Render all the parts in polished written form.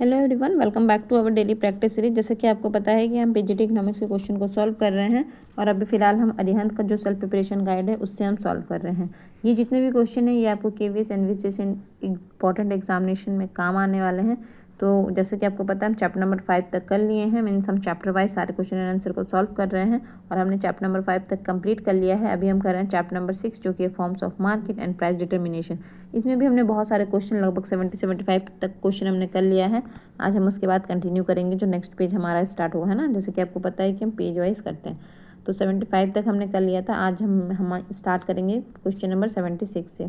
Hello everyone, welcome back to our daily practice series. जैसे कि आपको पता है कि हम पीजीटी इकोनॉमिक्स के क्वेश्चन को सॉल्व कर रहे हैं और अभी फिलहाल हम अरिहंत का जो सेल्फ प्रिपरेशन गाइड है उससे हम सॉल्व कर रहे हैं। ये जितने भी क्वेश्चन हैं ये आपको केवीएस एनवीएस जैसे इंपॉर्टेंट एग्जामिनेशन में काम आने वाले हैं। तो जैसे कि आपको पता है हम चैप्टर नंबर 5 तक कर लिए हैं, मीन्स हम चैप्टर वाइज सारे क्वेश्चन एंड आंसर को सॉल्व कर रहे हैं और हमने चैप्टर नंबर 5 तक कंप्लीट कर लिया है। अभी हम कर रहे हैं चैप्टर नंबर 6 जो कि forms of market and price determination. इसमें भी हमने बहुत सारे क्वेश्चन, लगभग 70-75 तक क्वेश्चन हमने कर लिया है। आज हम उसके बाद कंटिन्यू करेंगे जो नेक्स्ट पेज हमारा स्टार्ट हुआ है ना। जैसे कि आपको पता है कि हम पेज वाइज करते हैं, तो 75 तक हमने कर लिया था। आज हम स्टार्ट करेंगे क्वेश्चन नंबर 76 से।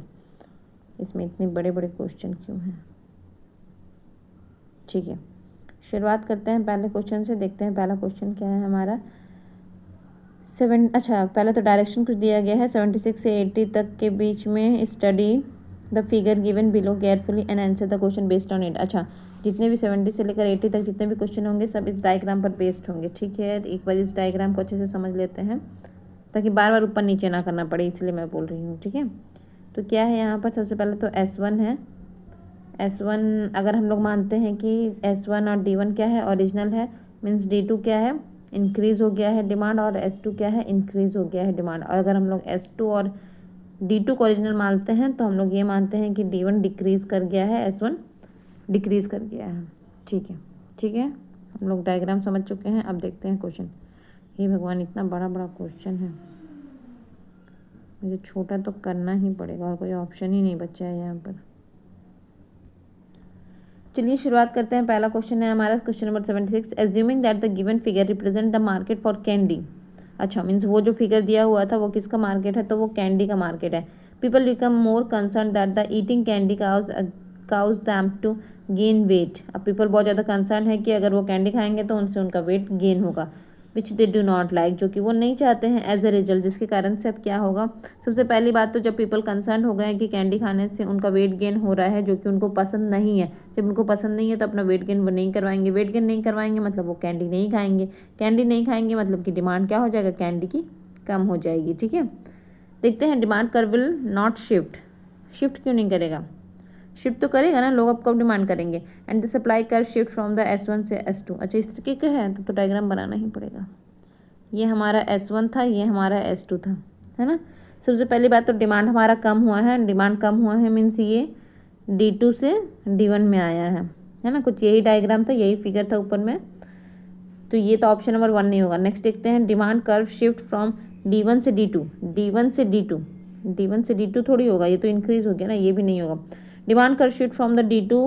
इसमें इतने बड़े बड़े क्वेश्चन क्यों हैं? ठीक है, शुरुआत करते हैं पहले क्वेश्चन से। देखते हैं पहला क्वेश्चन क्या है हमारा। पहले तो डायरेक्शन कुछ दिया गया है। 76 से 80 तक के बीच में study the figure given below carefully and answer the question based on it. अच्छा, जितने भी 70 से लेकर 80 तक जितने भी क्वेश्चन होंगे सब इस डायग्राम पर बेस्ड होंगे। ठीक है, एक बार इस डायग्राम को अच्छे से समझ लेते हैं ताकि बार बार ऊपर नीचे ना करना पड़े, इसलिए मैं बोल रही हूँ। ठीक है, तो क्या है यहाँ पर, सबसे पहले तो S1 है। S1 अगर हम लोग मानते हैं कि S1 और D1 क्या है, ओरिजिनल है, मीन्स D2 क्या है, इंक्रीज हो गया है डिमांड, और S2 क्या है, इंक्रीज हो गया है डिमांड। और अगर हम लोग S2 और D2 को ओरिजिनल मानते हैं तो हम लोग ये मानते हैं कि D1 डिक्रीज कर गया है, S1 डिक्रीज कर गया है। ठीक है, ठीक है, हम लोग डायग्राम समझ चुके हैं। अब देखते हैं क्वेश्चन। हे भगवान, इतना बड़ा बड़ा क्वेश्चन है, मुझे छोटा तो करना ही पड़ेगा और कोई ऑप्शन ही नहीं बचा है यहाँ पर। चलिए शुरुआत करते हैं। पहला क्वेश्चन है हमारा question number 76। Assuming that the given figure represent the market for candy. अच्छा, मीन्स वो जो फिगर दिया हुआ था वो किसका मार्केट है, तो वो कैंडी का मार्केट है। People become more concern that the eating candy cause them to gain weight. अब पीपल बहुत ज़्यादा कंसर्न है कि अगर वो कैंडी खाएंगे तो उनसे उनका वेट गेन होगा, विच दे डू नॉट लाइक, जो कि वो नहीं चाहते हैं। एज अ रिजल्ट, जिसके कारण से अब क्या होगा, सबसे पहली बात तो जब पीपल कंसर्न हो गए हैं कि कैंडी खाने से उनका वेट गेन हो रहा है जो कि उनको पसंद नहीं है। जब उनको पसंद नहीं है तो अपना वेट गेन वो नहीं करवाएंगे। वेट गेन नहीं करवाएंगे मतलब वो कैंडी नहीं खाएंगे। कैंडी नहीं खाएंगे मतलब कि डिमांड क्या हो जाएगा, कैंडी की कम हो जाएगी। ठीक है, देखते हैं। Demand curve will not shift. Shift क्यों नहीं करेगा? शिफ्ट तो करेगा ना, लोग अब कब डिमांड करेंगे। And the supply curve shift from the S1 से S2। अच्छा, इस तरीके का है तो डायग्राम बनाना ही पड़ेगा। ये हमारा S1 था, ये हमारा S2 था, है ना। सबसे पहली बात तो डिमांड हमारा कम हुआ है। डिमांड कम हुआ है मीन्स ये D2 से D1 में आया है ना। कुछ यही डायग्राम था, यही फिगर था ऊपर में, तो ये तो ऑप्शन नंबर 1 नहीं होगा। नेक्स्ट देखते हैं। Demand curve shift from D1 से D2। D1 से D2, D1 से D2 थोड़ी होगा, ये तो इंक्रीज हो गया ना, ये भी नहीं होगा। Demand curve shift from the D2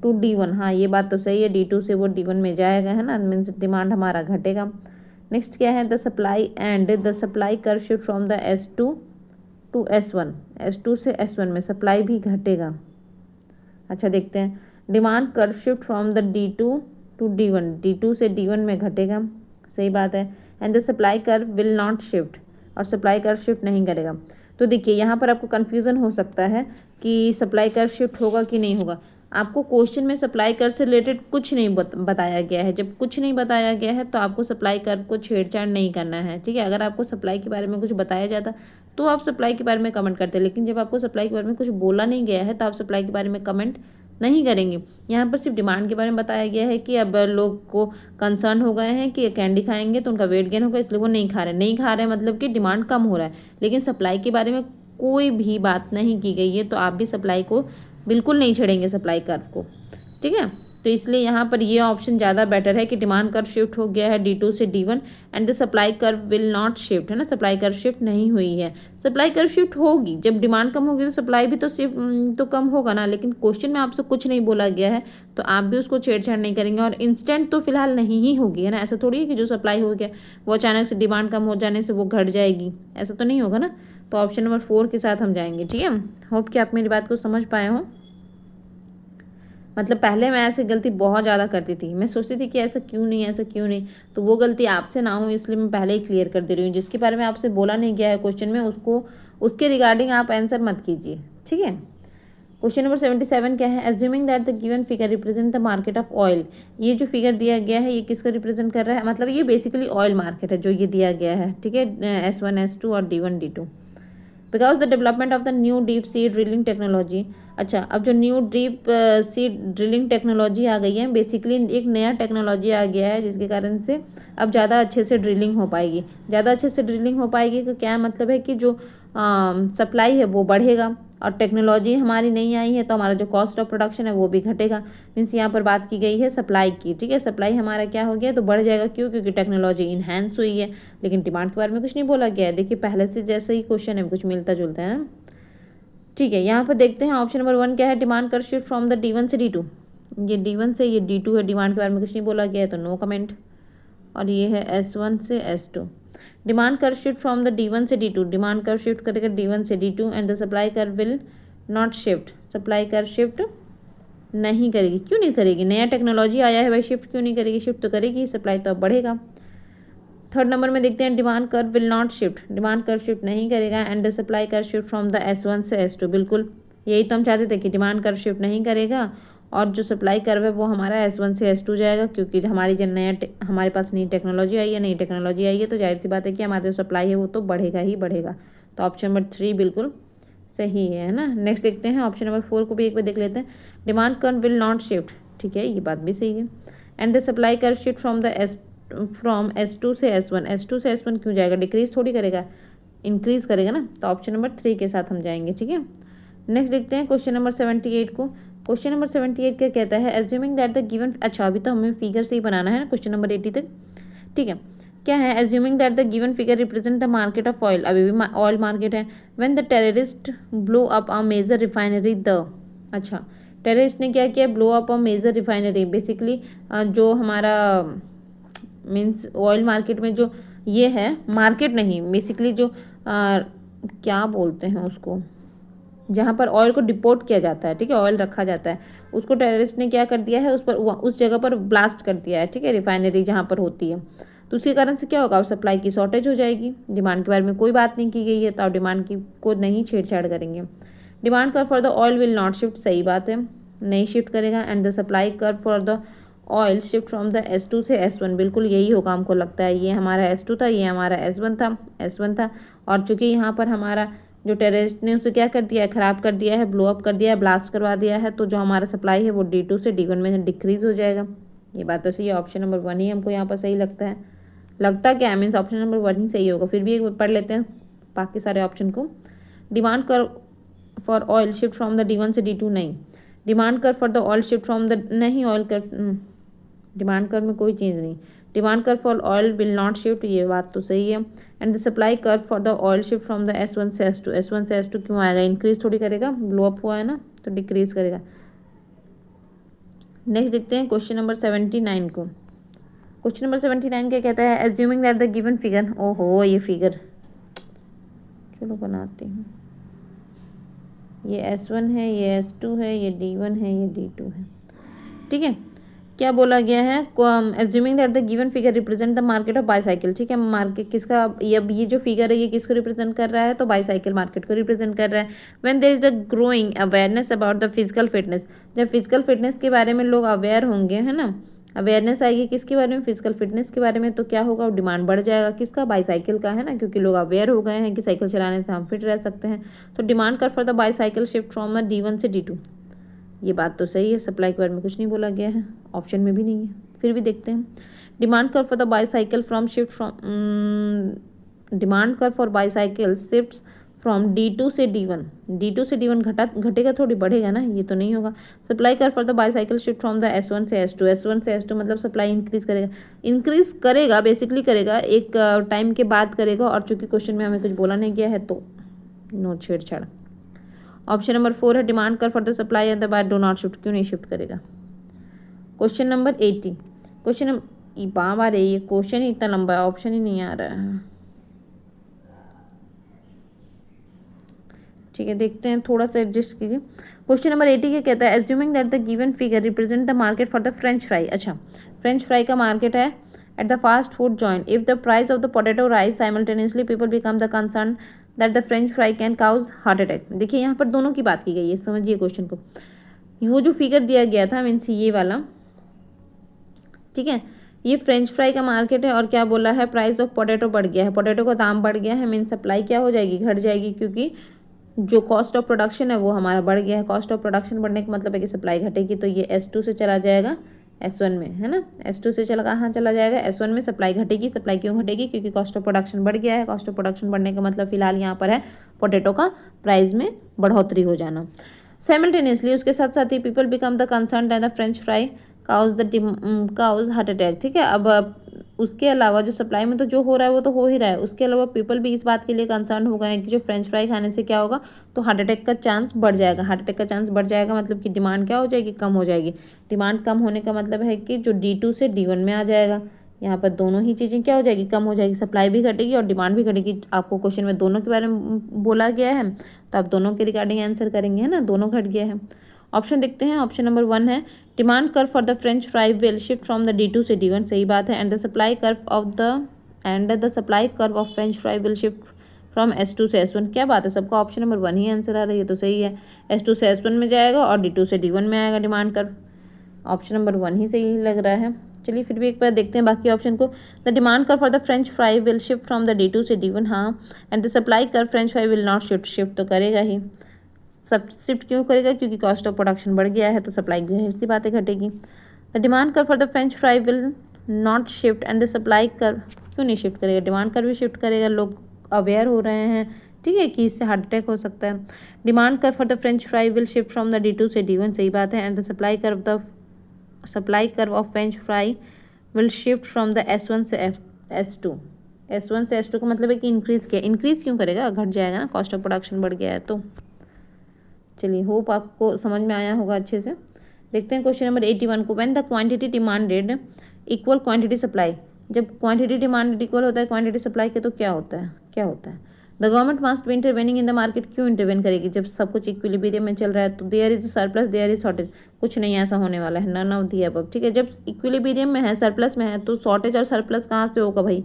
to D1। हाँ, ये बात तो सही है, D2 से वो D1 में जाएगा, है ना, मीन्स डिमांड हमारा घटेगा। नेक्स्ट क्या है, the supply curve shift from the S2 to S1। S2 से S1 में सप्लाई भी घटेगा। अच्छा, देखते हैं। Demand curve shift from the D2 to D1। D2 से D1 में घटेगा, सही बात है। And the supply curve will not shift, और सप्लाई कर्व शिफ्ट नहीं करेगा। तो देखिए यहाँ पर आपको कन्फ्यूज़न हो सकता है कि सप्लाई कर्व शिफ्ट होगा कि नहीं होगा। आपको क्वेश्चन में सप्लाई कर्व से रिलेटेड कुछ नहीं बताया गया है। जब कुछ नहीं बताया गया है तो आपको सप्लाई कर्व को छेड़छाड़ नहीं करना है। ठीक है, अगर आपको सप्लाई के बारे में कुछ बताया जाता तो आप सप्लाई के बारे में कमेंट करते, लेकिन जब आपको सप्लाई के बारे में कुछ बोला नहीं गया है तो आप सप्लाई के बारे में कमेंट नहीं करेंगे। यहाँ पर सिर्फ डिमांड के बारे में बताया गया है कि अब लोग को कंसर्न हो गए हैं कि कैंडी खाएंगे तो उनका वेट गेन होगा, इसलिए वो नहीं खा रहे। नहीं खा रहे मतलब कि डिमांड कम हो रहा है, लेकिन सप्लाई के बारे में कोई भी बात नहीं की गई है। तो आप भी सप्लाई को बिल्कुल नहीं छेड़ेंगे, सप्लाई कर्व को। ठीक है, तो इसलिए यहाँ पर ये ऑप्शन ज़्यादा बेटर है कि डिमांड कर्व शिफ्ट हो गया है D2 से D1 and the supply curve will not shift, है ना। सप्लाई कर्व शिफ्ट नहीं हुई है। सप्लाई कर्व शिफ्ट होगी जब डिमांड कम होगी तो सप्लाई भी तो शिफ्ट तो कम होगा ना, लेकिन क्वेश्चन में आपसे कुछ नहीं बोला गया है तो आप भी उसको छेड़छाड़ नहीं करेंगे। और इंस्टेंट तो फिलहाल नहीं ही होगी, है ना। ऐसा थोड़ी है कि जो सप्लाई हो गया वो अचानक से डिमांड कम हो जाने से वो घट जाएगी, ऐसा तो नहीं होगा ना। तो ऑप्शन नंबर 4 के साथ हम जाएंगे। ठीक है, होप कि आप मेरी बात को समझ पाए हो। मतलब पहले मैं ऐसी गलती बहुत ज़्यादा करती थी, मैं सोचती थी कि ऐसा क्यों नहीं, ऐसा क्यों नहीं, तो वो गलती आपसे ना हो इसलिए मैं पहले ही क्लियर कर दे रही हूँ। जिसके बारे में आपसे बोला नहीं गया है क्वेश्चन में उसको उसके रिगार्डिंग आप आंसर मत कीजिए। ठीक है, क्वेश्चन नंबर 77 क्या है। Assuming that the given figure represent the market of oil. ये जो फिगर दिया गया है ये किसका रिप्रेजेंट कर रहा है, मतलब ये बेसिकली ऑयल मार्केट है जो ये दिया गया है। ठीक है, S1 S2 और D1 D2। Because the development of the new deep sea drilling technology. अच्छा, अब जो new deep sea drilling technology आ गई है, बेसिकली एक नया टेक्नोलॉजी आ गया है जिसके कारण से अब ज़्यादा अच्छे से ड्रिलिंग हो पाएगी। ज़्यादा अच्छे से ड्रिलिंग हो पाएगी तो क्या मतलब है कि जो सप्लाई है वो बढ़ेगा, और टेक्नोलॉजी हमारी नहीं आई है तो हमारा जो कॉस्ट ऑफ प्रोडक्शन है वो भी घटेगा। मीन्स यहाँ पर बात की गई है सप्लाई की, ठीक है। सप्लाई हमारा क्या हो गया तो बढ़ जाएगा, क्यों? क्योंकि टेक्नोलॉजी इन्हांस हुई है। लेकिन डिमांड के बारे में कुछ नहीं बोला गया है। देखिए पहले से जैसे ही क्वेश्चन है, कुछ मिलता जुलता है ना। ठीक है, यहाँ पर देखते हैं ऑप्शन नंबर 1 क्या है, डिमांड कर शिफ्ट फ्रॉम द D1 से D2। ये D1 से ये D2 है, डिमांड के बारे में कुछ नहीं बोला गया है तो नो कमेंट। और ये है S1 से S2। डिमांड कर शिफ्ट फ्रॉम द D1 से D2, डिमांड कर शिफ्ट करेगा D1 से D2 एंड द सप्लाई कर विल नॉट शिफ्ट, सप्लाई कर शिफ्ट नहीं करेगी। क्यों नहीं करेगी? नया टेक्नोलॉजी आया है भाई, शिफ्ट क्यों नहीं करेगी? शिफ्ट तो करेगी, सप्लाई तो अब बढ़ेगा। थर्ड नंबर में देखते हैं डिमांड कर विल नॉट शिफ्ट, डिमांड कर शिफ्ट नहीं करेगा एंड द सप्लाई कर शिफ्ट फ्रॉम द S1 से S2। बिल्कुल यही तो हम चाहते थे कि डिमांड कर शिफ्ट नहीं करेगा और जो सप्लाई कर्व है वो हमारा S1 से S2 जाएगा, क्योंकि हमारी जो हमारे पास नई टेक्नोलॉजी आई है, नई टेक्नोलॉजी आई है तो जाहिर सी बात है कि हमारा जो सप्लाई है वो तो बढ़ेगा ही बढ़ेगा। तो ऑप्शन नंबर 3 बिल्कुल सही है ना। नेक्स्ट देखते हैं ऑप्शन नंबर 4 को भी एक बार देख लेते हैं। Demand curve will not shift, ठीक है, ये बात भी सही है। And the supply curve shift from S2 से S1, S2 से S1 क्यों जाएगा? डिक्रीज थोड़ी करेगा, इंक्रीज करेगा ना। तो ऑप्शन नंबर 3 के साथ हम जाएंगे, ठीक है। नेक्स्ट देखते हैं क्वेश्चन नंबर 78 को। क्वेश्चन नंबर 78 क्या कहता है, एज्यूमिंग दैट द गिवन, अच्छा अभी तो हमें फिगर से ही बनाना है ना क्वेश्चन नंबर 80 तक, ठीक है। क्या है, assuming that the given figure represent the market of oil, अभी भी ऑयल मार्केट है। When the terrorist blow up a major refinery the, अच्छा टेररिस्ट ने क्या किया, blow up a major refinery, basically जो हमारा मीन्स ऑयल मार्केट में जो ये है, मार्केट नहीं बेसिकली जो क्या बोलते हैं उसको, जहाँ पर ऑयल को डिपोर्ट किया जाता है, ठीक है, ऑयल रखा जाता है, उसको टेररिस्ट ने क्या कर दिया है, उस पर उस जगह पर ब्लास्ट कर दिया है, ठीक है, रिफाइनरी जहाँ पर होती है। तो उसी कारण से क्या होगा, सप्लाई की शॉर्टेज हो जाएगी। डिमांड के बारे में कोई बात नहीं की गई है तो आप डिमांड की को नहीं छेड़छाड़ करेंगे। Demand curve for the oil will not shift, सही बात है, नहीं शिफ्ट करेगा। And the supply curve for the oil shift from the S2 से S1, बिल्कुल यही होगा हमको लगता है। ये हमारा S2 था, ये हमारा S1 था। और चूंकि यहाँ पर हमारा जो टेररिस्ट ने उसे क्या कर दिया है, ख़राब कर दिया है, ब्लो अप कर दिया है, ब्लास्ट करवा दिया है, तो जो हमारा सप्लाई है वो D2 से D1 में डिक्रीज हो जाएगा। ये बात तो सही है, ऑप्शन नंबर 1 ही हमको यहाँ पर सही लगता है। लगता क्या मीन्स ऑप्शन नंबर 1 ही सही होगा। फिर भी एक बार पढ़ लेते हैं बाकी सारे ऑप्शन को। Demand curve for oil shift from the D1 से D2, नहीं। Demand curve for the oil shift from the, नहीं, ऑयल कर, डिमांड कर में कोई चेंज नहीं। Demand curve for oil will not shift, ये बात तो सही है। And the supply curve for the oil shift from the S1 से S2, S1 से S2 क्यों आएगा, इंक्रीज थोड़ी करेगा, ब्लो अप हुआ है ना तो डिक्रीज करेगा। नेक्स्ट देखते हैं क्वेश्चन नंबर 79 को। क्वेश्चन नंबर 79 क्या कहता है, assuming that the given figure, ओहो ये फिगर, चलो बनाते हैं। ये S1 है, ये S2 है, ये D1 है, ये D2 है, ठीक है। क्या बोला गया है, assuming that the given figure represent the market of bicycle, ठीक है। मार्केट किसका, ये जो फिगर है ये किसको रिप्रेजेंट कर रहा है, तो बाईसाइकिल मार्केट को रिप्रेजेंट कर रहा है। When there is the growing awareness about the physical fitness, जब फिजिकल फिटनेस के बारे में लोग अवेयर होंगे, है ना, अवेयरनेस आएगी किसके बारे में, फिजिकल फिटनेस के बारे में, तो क्या होगा, डिमांड बढ़ जाएगा किसका, बाईसाइकिल का, है ना, क्योंकि लोग अवेयर हो गए हैं कि साइकिल चलाने से हम फिट रह सकते हैं। तो demand curve for the bicycle shift from the D1 से D2, ये बात तो सही है। सप्लाई के बारे में कुछ नहीं बोला गया है, ऑप्शन में भी नहीं है। फिर भी देखते हैं। Demand curve for the bicycle from shift from, demand curve for bicycle shift from D2 से D1, D2 से D1 घटेगा थोड़ी, बढ़ेगा ना, ये तो नहीं होगा। सप्लाई कर for the bicycle shift from the S1 से S2, S1 से S2 मतलब सप्लाई इंक्रीज करेगा, इंक्रीज करेगा बेसिकली करेगा, एक टाइम के बाद करेगा। और चूंकि क्वेश्चन में हमें कुछ बोला नहीं गया है तो नो छेड़छाड़। ऑप्शन नंबर 4 है, demand curve for the supply and the by do not shift, क्यों नहीं शिफ्ट करेगा। क्वेश्चन नंबर 80, क्वेश्चन बार आ रही है, क्वेश्चन ही इतना लंबा है, ऑप्शन ही नहीं आ रहा है, ठीक है, देखते हैं, थोड़ा सा एडजस्ट कीजिए। क्वेश्चन नंबर 80 क्या कहता है, assuming that the given figure represent the market for the French fry, अच्छा फ्रेंच फ्राई का मार्केट है at the fast food joint, if the price of the potato rise simultaneously people become the concern that the French fry can cause heart attack. देखिए यहाँ पर दोनों की बात की गई है, समझिए क्वेश्चन को। वो जो फिगर दिया गया था मीन्स ये वाला, ठीक है, ये फ्रेंच फ्राई का मार्केट है और क्या बोला है, प्राइस ऑफ पोटैटो बढ़ गया है, पोटैटो का दाम बढ़ गया है, मीन सप्लाई क्या हो जाएगी, घट जाएगी, क्योंकि जो कॉस्ट ऑफ प्रोडक्शन है वो हमारा बढ़ गया है। कॉस्ट ऑफ प्रोडक्शन बढ़ने का मतलब है कि सप्लाई घटेगी, तो ये S2 से चला जाएगा S1 में, है ना। S2 से चला कहाँ चला जाएगा, S1 में। सप्लाई घटेगी, सप्लाई क्यों घटेगी, क्योंकि कॉस्ट ऑफ प्रोडक्शन बढ़ गया है। कॉस्ट ऑफ प्रोडक्शन बढ़ने का मतलब फिलहाल यहाँ पर है पोटैटो का प्राइस में बढ़ोतरी हो जाना। साइमल्टेनियसली उसके साथ साथ ही people become the concern and the French fry cause heart attack, ठीक है। अब उसके अलावा जो सप्लाई में तो जो हो रहा है वो तो हो ही रहा है, उसके अलावा पीपल भी इस बात के लिए कंसर्न हो गए हैं कि जो फ्रेंच फ्राई खाने से क्या होगा, तो हार्ट अटैक का चांस बढ़ जाएगा। हार्ट अटैक का चांस बढ़ जाएगा मतलब कि डिमांड क्या हो जाएगी, कम हो जाएगी। डिमांड कम होने का मतलब है कि जो D2 से D1 में आ जाएगा, यहाँ पर दोनों ही चीज़ें क्या हो जाएगी, कम हो जाएगी। सप्लाई भी घटेगी और डिमांड भी घटेगी। आपको क्वेश्चन में दोनों के बारे में बोला गया है, तो आप दोनों के रिगार्डिंग आंसर करेंगे, है ना। दोनों घट गया है। ऑप्शन देखते हैं। ऑप्शन नंबर 1 है demand curve for the French fry will shift from the D2 से D1, सही बात है। And the supply curve of French fry will shift from S2 से S1, क्या बात है, सबका ऑप्शन नंबर 1 ही आंसर आ रही है, तो सही है। S2 से S1 में जाएगा और D2 से D1 में आएगा डिमांड कर्व। ऑप्शन नंबर 1 ही सही लग रहा है। चलिए फिर भी एक बार देखते हैं बाकी ऑप्शन को। The demand curve for the French fry will shift from the D2 से D1, हाँ। And the supply curve French fry will not shift तो करेगा ही। सब शिफ्ट क्यों करेगा, क्योंकि कॉस्ट ऑफ प्रोडक्शन बढ़ गया है, तो सप्लाई ऐसी बातें घटेगी। The demand curve for the French fry will not shift and the supply curve, क्यों नहीं शिफ्ट करेगा, डिमांड कर्व भी शिफ्ट करेगा। लोग अवेयर हो रहे हैं, ठीक है, कि इससे हार्ट अटैक हो सकता है। Demand curve for the French fry will shift from the D2 से D1, सही बात है। And the supply curve of French fry will shift from the S1 से S2। S1 से S2 का मतलब है कि इंक्रीज किया, इंक्रीज क्यों करेगा, घट जाएगा ना, कॉस्ट ऑफ प्रोडक्शन बढ़ गया है। तो चलिए होप आपको समझ में आया होगा अच्छे से। देखते हैं क्वेश्चन नंबर 81 को। When the quantity demanded equal quantity supply, जब क्वांटिटी डिमांडेड इक्वल होता है क्वांटिटी सप्लाई के, तो क्या होता है, क्या होता है। The government must be intervening in the market, क्यों इंटरवेन करेगी, जब सब कुछ इक्विलिब्रियम में चल रहा है। तो there is surplus, there is shortage, कुछ नहीं ऐसा होने वाला है, नन ऑफ दी अबव, ठीक है। जब इक्विलिब्रियम में है, सरप्लस में है, तो शॉर्टेज और सरप्लस कहाँ से होगा भाई,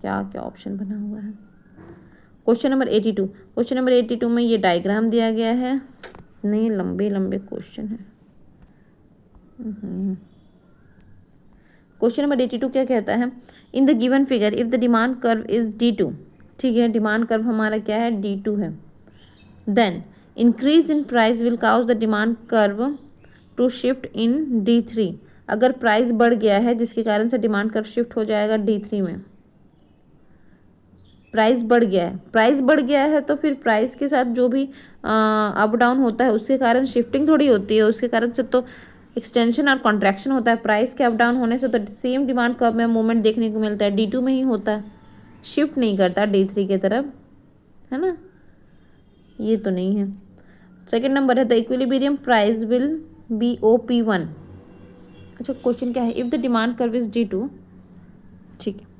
क्या क्या ऑप्शन बना हुआ है। क्वेश्चन नंबर 82, क्वेश्चन नंबर 82 में ये डायग्राम दिया गया है, नहीं लंबे लंबे क्वेश्चन है। क्वेश्चन नंबर 82 क्या कहता है, in the given figure if the demand curve is D2, ठीक है, डिमांड कर्व हमारा क्या है, D2 है। Then increase in price will cause the demand curve to shift in D3, अगर प्राइस बढ़ गया है जिसके कारण से डिमांड कर्व शिफ्ट हो जाएगा D3 में। प्राइस बढ़ गया है, प्राइस बढ़ गया है तो फिर प्राइस के साथ जो भी अप डाउन होता है उसके कारण शिफ्टिंग थोड़ी होती है, उसके कारण से तो एक्सटेंशन और कॉन्ट्रैक्शन होता है। प्राइस के अप डाउन होने से तो सेम डिमांड कर्व में मूवमेंट देखने को मिलता है, D2 में ही होता है, शिफ्ट नहीं करता D3 की तरफ, है ना। ये तो नहीं है। सेकेंड नंबर है the equilibrium price will be OP1। अच्छा क्वेश्चन क्या है, if the demand curve is D2, ठीक है।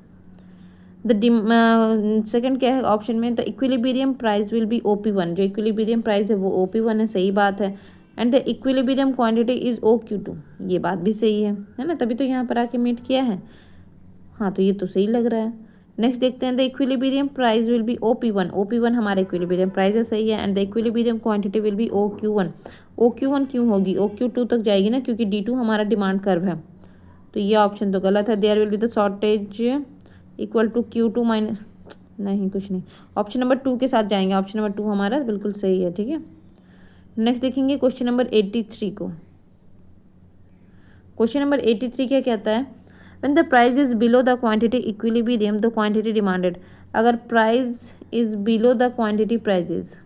सेकंड क्या है ऑप्शन में, the equilibrium price will be OP1, जो इक्विलिब्रियम प्राइस है वो OP1 है, सही बात है। And the equilibrium quantity is OQ2, ये बात भी सही है ना, तभी तो यहाँ पर आके मीट किया है, हाँ तो ये तो सही लग रहा है। नेक्स्ट देखते हैं, the equilibrium price will be OP1, OP1 हमारा इक्विलिब्रियम प्राइस है, सही है। And the equilibrium quantity will be OQ1, OQ1 क्यों होगी, OQ2 तक जाएगी ना, क्योंकि D2 हमारा डिमांड कर्व है, तो ये ऑप्शन तो गलत है। There will be the shortage equal to Q2 minus, नहीं कुछ नहीं, ऑप्शन नंबर 2 के साथ जाएंगे, ऑप्शन नंबर 2 हमारा बिल्कुल सही है, ठीक है। नेक्स्ट देखेंगे क्वेश्चन नंबर 83 को। क्वेश्चन नंबर 83 क्या कहता है, when the price is below the quantity equilibrium the quantity demanded, अगर price is below the quantity prices,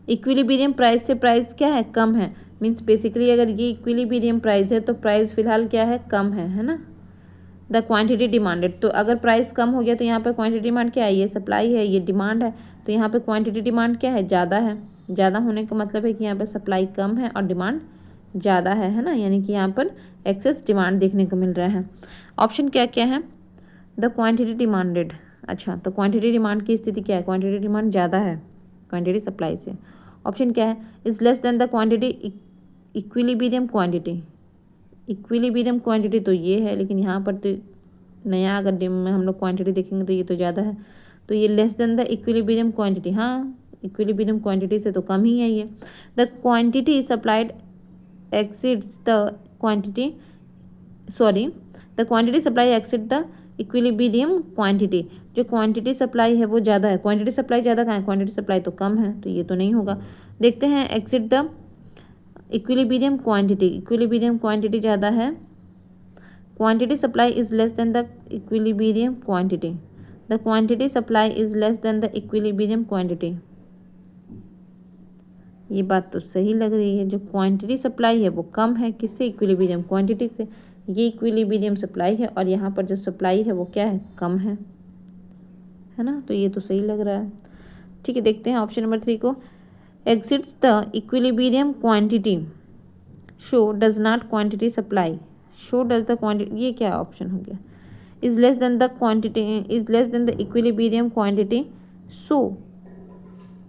equilibrium price से प्राइस क्या है, कम है, मीन्स बेसिकली अगर ये इक्विलिब्रियम प्राइस है तो प्राइस फिलहाल क्या है, कम है ना। द क्वांटिटी डिमांडेड, तो अगर प्राइस कम हो गया तो यहाँ पर क्वांटिटी डिमांड क्या है, ये सप्लाई है, ये डिमांड है, तो यहाँ पे क्वांटिटी डिमांड क्या है, ज़्यादा है। ज़्यादा होने का मतलब है कि यहाँ पे सप्लाई कम है और डिमांड ज़्यादा है ना, यानी कि यहाँ पर एक्सेस डिमांड देखने को मिल रहा है। ऑप्शन क्या क्या है, द क्वांटिटी डिमांडेड, अच्छा तो क्वांटिटी डिमांड की स्थिति क्या है, क्वांटिटी डिमांड ज़्यादा है क्वांटिटी सप्लाई से। ऑप्शन क्या है, is less than the quantity equilibrium quantity, equilibrium quantity तो ये है, लेकिन यहाँ पर तो नया अगर हम लोग क्वांटिटी देखेंगे तो ये तो ज़्यादा है, तो ये less than the equilibrium quantity, हाँ इक्विलिब्रियम क्वांटिटी से तो कम ही है ये। The quantity supplied exceeds the quantity sorry, the quantity supply exceed the equilibrium quantity, जो क्वांटिटी सप्लाई है वो ज़्यादा है, क्वांटिटी सप्लाई ज़्यादा कहाँ है, क्वांटिटी सप्लाई तो कम है, तो ये तो नहीं होगा। देखते हैं, exceed the equilibrium quantity, equilibrium quantity ज़्यादा है, quantity supply is less than the equilibrium quantity, the quantity supply is less than the equilibrium quantity. ये बात तो सही लग रही है, जो क्वांटिटी सप्लाई है वो कम है, किससे, इक्विलिब्रियम क्वांटिटी से, ये इक्विलिब्रियम सप्लाई है और यहाँ पर जो सप्लाई है वो क्या है, कम है ना, तो ये तो सही लग रहा है। ठीक है, देखते हैं ऑप्शन नंबर 3 को, exceeds the equilibrium quantity, show does not quantity supply, show does the quantity, ये क्या ऑप्शन हो गया, is less than the quantity, is less than the equilibrium quantity, so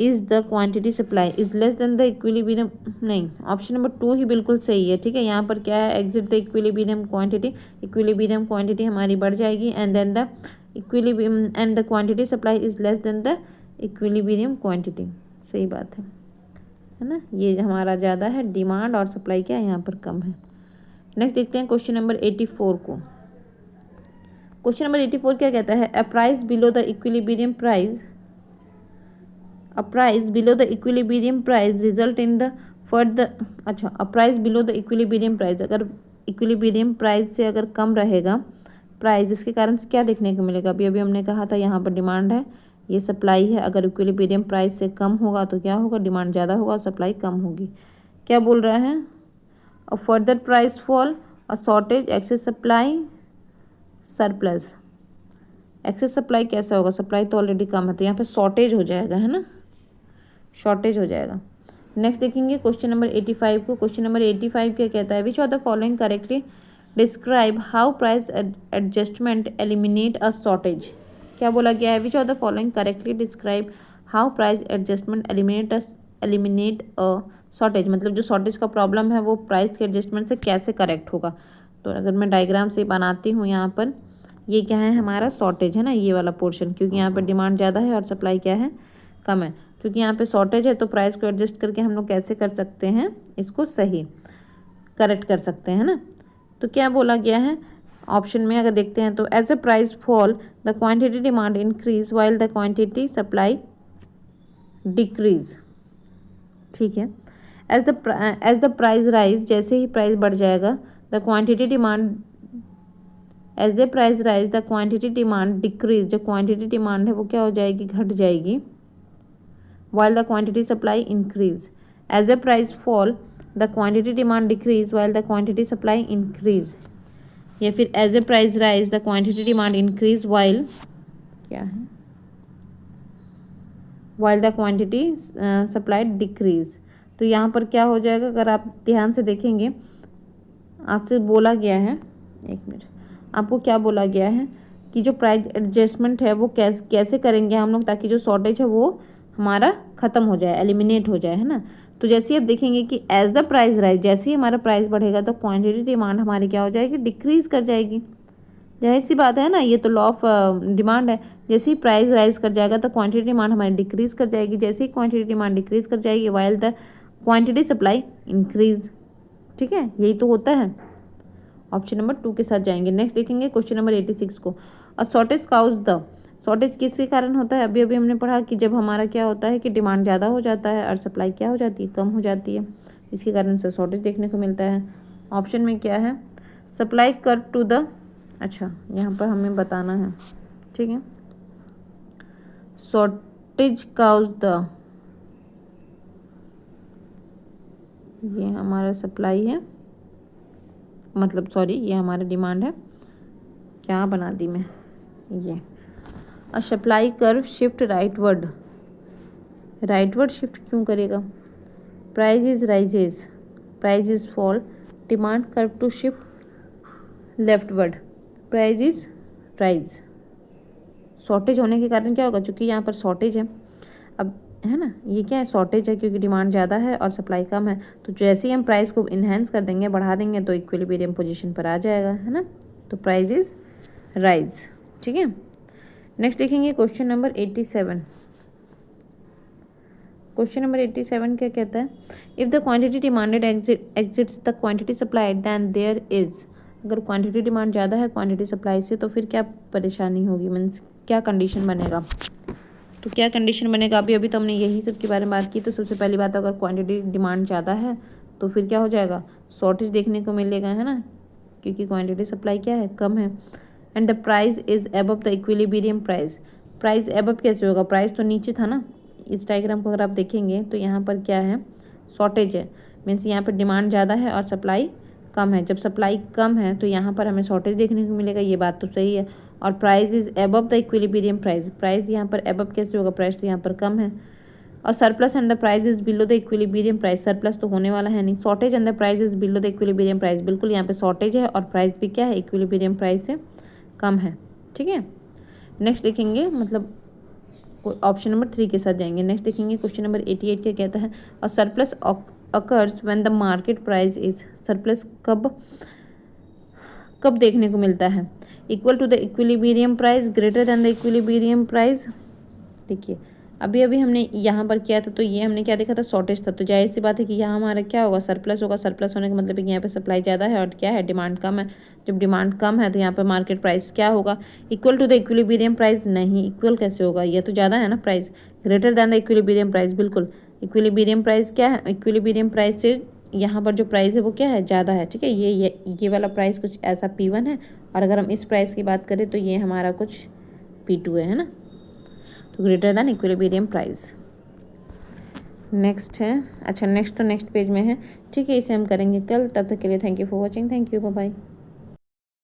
is the quantity supply is less than the equilibrium, नहीं, option number 2 ही बिल्कुल सही है। ठीक है, यहाँ पर क्या है, exit the equilibrium quantity, equilibrium quantity हमारी बढ़ जाएगी, and then the equilibrium and the quantity supply is less than the equilibrium quantity, सही बात है ना, ये हमारा ज़्यादा है, डिमांड और सप्लाई क्या है यहाँ पर कम है। नेक्स्ट देखते हैं क्वेश्चन नंबर 84 को। क्वेश्चन नंबर 84 क्या कहता है, a price below the equilibrium price, a price below the equilibrium price result in the further, अच्छा, a price below the equilibrium price, अगर इक्विलिब्रियम प्राइस से अगर कम रहेगा प्राइस, जिसके कारण से क्या देखने को मिलेगा, अभी अभी हमने कहा था यहाँ पर डिमांड है, ये सप्लाई है, अगर इक्विलिब्रियम प्राइस से कम होगा तो क्या होगा, डिमांड ज़्यादा होगा, सप्लाई कम होगी। क्या बोल रहा है, a further price fall, a shortage, excess supply, surplus. Excess supply कैसा होगा, सप्लाई तो ऑलरेडी कम है, तो यहाँ पे शॉर्टेज हो जाएगा, है ना, शॉर्टेज हो जाएगा। नेक्स्ट देखेंगे क्वेश्चन नंबर 85 को। क्वेश्चन नंबर 85 क्या कहता है, which of the following correctly describe how price adjustment eliminate a shortage. क्या बोला गया है, which of the following correctly describe how price adjustment eliminate a shortage, मतलब जो शॉर्टेज का प्रॉब्लम है वो प्राइस के एडजस्टमेंट से कैसे करेक्ट होगा। तो अगर मैं डायग्राम से बनाती हूँ, यहाँ पर ये क्या है, हमारा शॉर्टेज है ना, ये वाला पोर्शन, क्योंकि यहाँ पर डिमांड ज़्यादा है और सप्लाई क्या है, कम है, क्योंकि यहाँ पे शॉर्टेज है तो प्राइस को एडजस्ट करके हम लोग कैसे कर सकते हैं, इसको सही करेक्ट कर सकते हैं ना। तो क्या बोला गया है ऑप्शन में, अगर देखते हैं तो, as a price fall the quantity demand increase while the quantity supply decrease. ठीक है, एज द प्राइस राइज, जैसे ही प्राइस बढ़ जाएगा, the quantity demand, as a price rise the quantity demand decrease, जो क्वांटिटी डिमांड है वो क्या हो जाएगी, घट जाएगी, while the quantity supply increase, as a price fall the quantity demand decrease while the quantity supply increase, या फिर as a price rise the quantity demand increase while क्या है, while the quantity supply decrease। तो यहाँ पर क्या हो जाएगा, अगर आप ध्यान से देखेंगे, आपसे बोला गया है, एक मिनट, आपको क्या बोला गया है कि जो प्राइस एडजस्टमेंट है वो कैसे करेंगे हम लोग, ताकि जो शॉर्टेज है वो हमारा ख़त्म हो जाए, एलिमिनेट हो जाए, है ना। तो जैसे ही आप देखेंगे कि एज द प्राइस राइज, जैसे ही हमारा प्राइस बढ़ेगा तो क्वांटिटी डिमांड हमारी क्या हो जाएगी, डिक्रीज कर जाएगी, जाहिर सी बात है ना, ये तो लॉ ऑफ डिमांड है। जैसे ही प्राइस राइज कर जाएगा तो क्वांटिटी डिमांड हमारी डिक्रीज कर जाएगी, जैसे ही क्वांटिटी डिमांड डिक्रीज कर जाएगी while the quantity supply increase. ठीक है, यही तो होता है, ऑप्शन नंबर 2 के साथ जाएंगे। नेक्स्ट देखेंगे क्वेश्चन नंबर 86 को, a shortage cause the, shortage किसके कारण होता है, अभी अभी हमने पढ़ा कि जब हमारा क्या होता है कि डिमांड ज़्यादा हो जाता है और सप्लाई क्या हो जाती है, कम हो जाती है, इसके कारण से शॉर्टेज देखने को मिलता है। ऑप्शन में क्या है, सप्लाई कर्व टू द, अच्छा यहाँ पर हमें बताना है, ठीक है, शॉर्टेज काउज द, ये हमारा सप्लाई है, मतलब सॉरी ये हमारा डिमांड है, क्या बना दी मैं, ये a supply curve shift rightward, rightward shift क्यों करेगा, price is rises, price is fall, demand curve to shift leftward, price is rise. Shortage होने के कारण क्या होगा, चूँकि यहाँ पर शॉर्टेज है, अब है ना, ये क्या है, शॉर्टेज है क्योंकि डिमांड ज़्यादा है और सप्लाई कम है, तो जैसे ही हम प्राइस को इन्हेंस कर देंगे, बढ़ा देंगे, तो इक्विलिब्रियम पोजीशन पर आ जाएगा, है ना, तो प्राइस इज राइज। ठीक है, नेक्स्ट देखेंगे क्वेश्चन नंबर 87। क्वेश्चन नंबर 87 क्या कहता है, if the quantity demanded exits the quantity supplied then there is अगर क्वांटिटी डिमांड ज़्यादा है क्वांटिटी सप्लाई से, तो फिर क्या परेशानी होगी, मीन्स क्या कंडीशन बनेगा। तो क्या कंडीशन बनेगा, अभी तो हमने यही सब के बारे में बात की। तो सबसे पहली बात, अगर क्वांटिटी डिमांड ज़्यादा है तो फिर क्या हो जाएगा, शॉर्टेज देखने को मिलेगा, है ना, क्योंकि क्वांटिटी सप्लाई क्या है, कम है। And the price is above the equilibrium price. Price above कैसे होगा, प्राइस तो नीचे था ना। इस डायग्राम को अगर आप देखेंगे तो यहाँ पर क्या है, शॉर्टेज है, मीन्स यहाँ पर डिमांड ज़्यादा है और सप्लाई कम है। जब सप्लाई कम है तो यहाँ पर हमें शॉर्टेज देखने को मिलेगा, ये बात तो सही है। और price is above the equilibrium price, price यहाँ पर अबव कैसे होगा, प्राइस तो यहाँ पर कम है। और surplus and the price is below the equilibrium price, surplus तो होने वाला है नहीं। Shortage and the price is below the equilibrium price, बिल्कुल यहाँ पे शॉर्टेज है और प्राइस भी क्या है, इक्विलिब्रियम प्राइस से कम है। ठीक है, नेक्स्ट देखेंगे, मतलब ऑप्शन नंबर 3 के साथ जाएंगे। नेक्स्ट देखेंगे क्वेश्चन नंबर 88 क्या कहता है, और surplus occurs when the market price is, surplus कब कब देखने को मिलता है, equal to the equilibrium price, greater than the equilibrium price. देखिए अभी हमने यहाँ पर किया था, तो ये हमने क्या देखा था, शॉर्टेज था, तो जाहिर सी बात है कि यहाँ हमारा क्या होगा, सरप्लस होगा। सरप्लस होने का मतलब है कि यहाँ पे सप्लाई ज़्यादा है और क्या है, डिमांड कम है। जब डिमांड कम है तो यहाँ पर मार्केट प्राइस क्या होगा, equal to the equilibrium price, नहीं इक्वल कैसे होगा, ये तो ज़्यादा है ना price, greater than the equilibrium price, बिल्कुल इक्विलिब्रियम प्राइस क्या है, इक्विलिब्रियम प्राइस से यहाँ पर जो प्राइस है वो क्या है, ज़्यादा है। ठीक है, ये वाला प्राइस कुछ ऐसा P1 है, और अगर हम इस प्राइस की बात करें तो ये हमारा कुछ P2 है ना, तो greater than equilibrium price. Next है, अच्छा नेक्स्ट तो नेक्स्ट पेज में है। ठीक है, इसे हम करेंगे कल, तब तक के लिए thank you for watching, thank you, bye bye.